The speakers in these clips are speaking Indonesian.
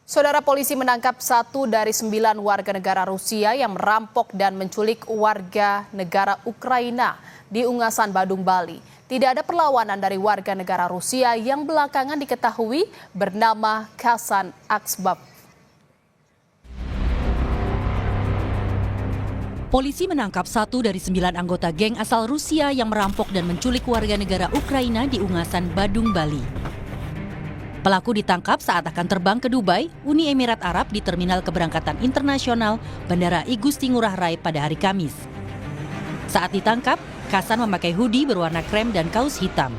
Saudara, polisi menangkap 1 dari 9 warga negara Rusia yang merampok dan menculik warga negara Ukraina di Ungasan, Badung, Bali. Tidak ada perlawanan dari warga negara Rusia yang belakangan diketahui bernama Khasan Aksbab. Polisi menangkap 1 dari 9 anggota geng asal Rusia yang merampok dan menculik warga negara Ukraina di Ungasan, Badung, Bali. Pelaku ditangkap saat akan terbang ke Dubai, Uni Emirat Arab di Terminal Keberangkatan Internasional Bandara I Gusti Ngurah Rai pada hari Kamis. Saat ditangkap, Khasan memakai hoodie berwarna krem dan kaos hitam.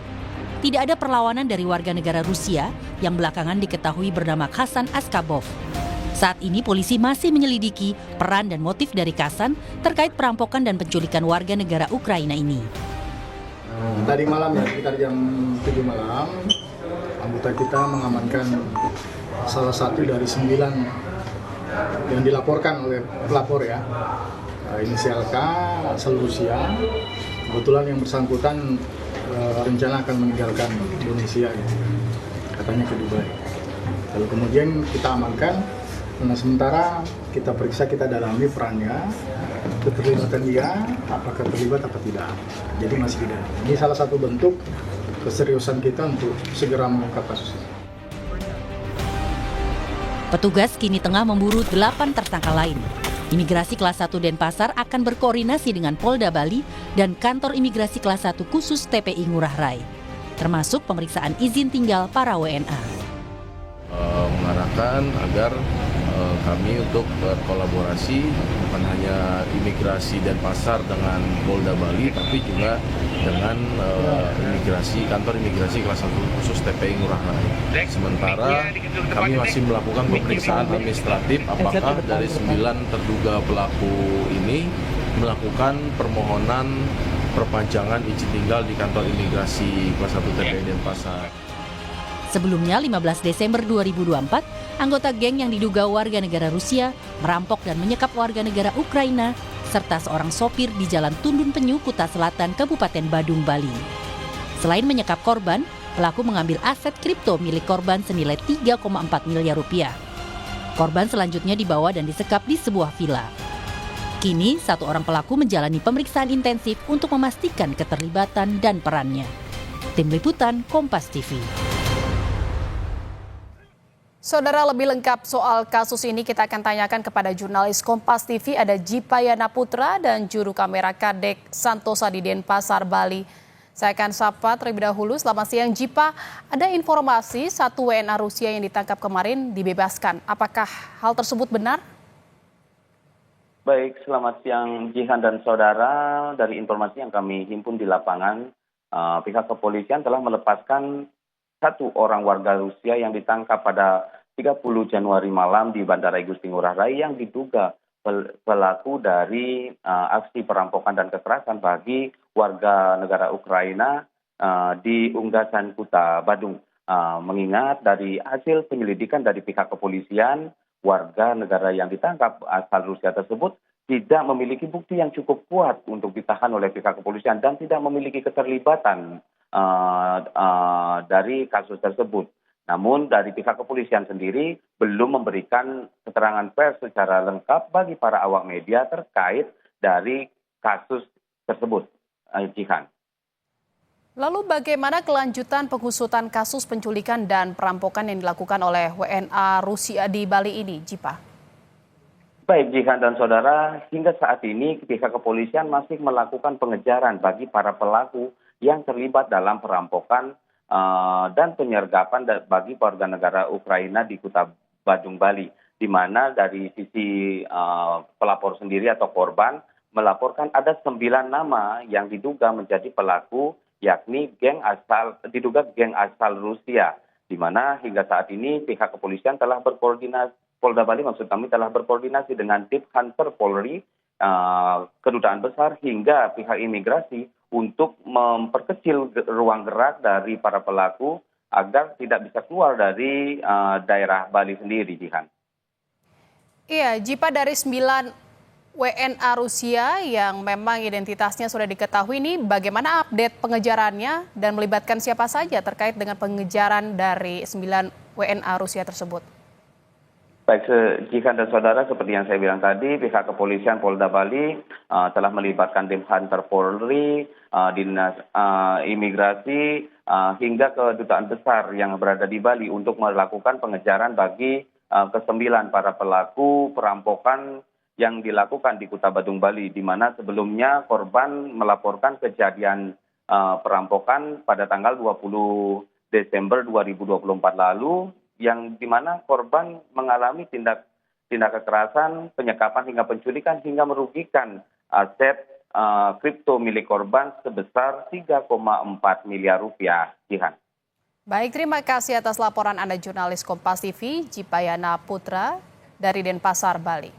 Tidak ada perlawanan dari warga negara Rusia yang belakangan diketahui bernama Khasan Askabov. Saat ini polisi masih menyelidiki peran dan motif dari Khasan terkait perampokan dan penculikan warga negara Ukraina ini. Tadi malam ya, sekitar jam 7 malam, anggota kita mengamankan salah satu dari 9 yang dilaporkan oleh pelapor ya. Inisial K, asal Rusia. Kebetulan yang bersangkutan rencana akan meninggalkan Indonesia, gitu. Katanya ke Dubai. Lalu kemudian kita amankan. Nah, sementara kita periksa, kita dalami perannya, keterlibatan dia, apakah terlibat atau tidak. Jadi masih tidak. Ini salah satu bentuk keseriusan kita untuk segera mengungkap kasus ini. Petugas kini tengah memburu 8 tersangka lain. Imigrasi kelas 1 Denpasar akan berkoordinasi dengan Polda Bali dan Kantor Imigrasi kelas 1 khusus TPI Ngurah Rai, termasuk pemeriksaan izin tinggal para WNA. Mengarahkan agar kami untuk berkolaborasi bukan hanya imigrasi Denpasar dengan Polda Bali, tapi juga dengan kantor imigrasi kelas 1 khusus TPI Ngurah Rai. Sementara kami masih melakukan pemeriksaan administratif apakah dari 9 terduga pelaku ini melakukan permohonan perpanjangan izin tinggal di kantor imigrasi kelas 1 TPI Denpasar. Sebelumnya, 15 Desember 2024, anggota geng yang diduga warga negara Rusia merampok dan menyekap warga negara Ukraina serta seorang sopir di Jalan Tundun Penyu, Kuta Selatan, Kabupaten Badung, Bali. Selain menyekap korban, pelaku mengambil aset kripto milik korban senilai 3,4 miliar rupiah. Korban selanjutnya dibawa dan disekap di sebuah villa. Kini, 1 orang pelaku menjalani pemeriksaan intensif untuk memastikan keterlibatan dan perannya. Tim Liputan Kompas TV. Saudara, lebih lengkap soal kasus ini kita akan tanyakan kepada jurnalis Kompas TV, ada Jipayana Putra dan juru kamera Kadek Santosa di Denpasar, Bali. Saya akan sapa terlebih dahulu. Selamat siang Jipa, ada informasi 1 WNA Rusia yang ditangkap kemarin dibebaskan. Apakah hal tersebut benar? Baik, selamat siang Jihan dan saudara. Dari informasi yang kami himpun di lapangan, pihak kepolisian telah melepaskan 1 orang warga Rusia yang ditangkap pada 30 Januari malam di Bandara I Gusti Ngurah Rai yang diduga pelaku dari aksi perampokan dan kekerasan bagi warga negara Ukraina di Ungasan, Kuta Badung. Mengingat dari hasil penyelidikan dari pihak kepolisian, warga negara yang ditangkap asal Rusia tersebut tidak memiliki bukti yang cukup kuat untuk ditahan oleh pihak kepolisian dan tidak memiliki keterlibatan dari kasus tersebut. Namun dari pihak kepolisian sendiri belum memberikan keterangan pers secara lengkap bagi para awak media terkait dari kasus tersebut. Jihan. Lalu bagaimana kelanjutan pengusutan kasus penculikan dan perampokan yang dilakukan oleh WNA Rusia di Bali ini, Jipa? Baik, Jihan dan saudara, hingga saat ini pihak kepolisian masih melakukan pengejaran bagi para pelaku yang terlibat dalam perampokan dan penyergapan bagi warga negara Ukraina di Kuta Badung, Bali, di mana dari sisi pelapor sendiri atau korban melaporkan ada 9 nama yang diduga menjadi pelaku, yakni diduga geng asal Rusia, di mana hingga saat ini pihak kepolisian telah berkoordinasi, Polda Bali maksud kami telah berkoordinasi dengan Dit Hunter Polri, kedutaan besar hingga pihak imigrasi untuk memperkecil ruang gerak dari para pelaku agar tidak bisa keluar dari daerah Bali sendiri, Jihan. Iya, Jipa, dari 9 WNA Rusia yang memang identitasnya sudah diketahui ini, bagaimana update pengejarannya dan melibatkan siapa saja terkait dengan pengejaran dari 9 WNA Rusia tersebut? Baik, Jihan dan saudara, seperti yang saya bilang tadi, pihak kepolisian Polda Bali telah melibatkan Dimhantar Polri, Dinas Imigrasi, hingga kedutaan besar yang berada di Bali untuk melakukan pengejaran bagi ke-9 para pelaku perampokan yang dilakukan di Kuta Badung, Bali, di mana sebelumnya korban melaporkan kejadian perampokan pada tanggal 20 Desember 2024 lalu, yang dimana korban mengalami tindak kekerasan, penyekapan hingga penculikan hingga merugikan aset kripto milik korban sebesar 3,4 miliar rupiah. Jihan. Baik, terima kasih atas laporan Anda jurnalis Kompas TV, Jipayana Putra dari Denpasar, Bali.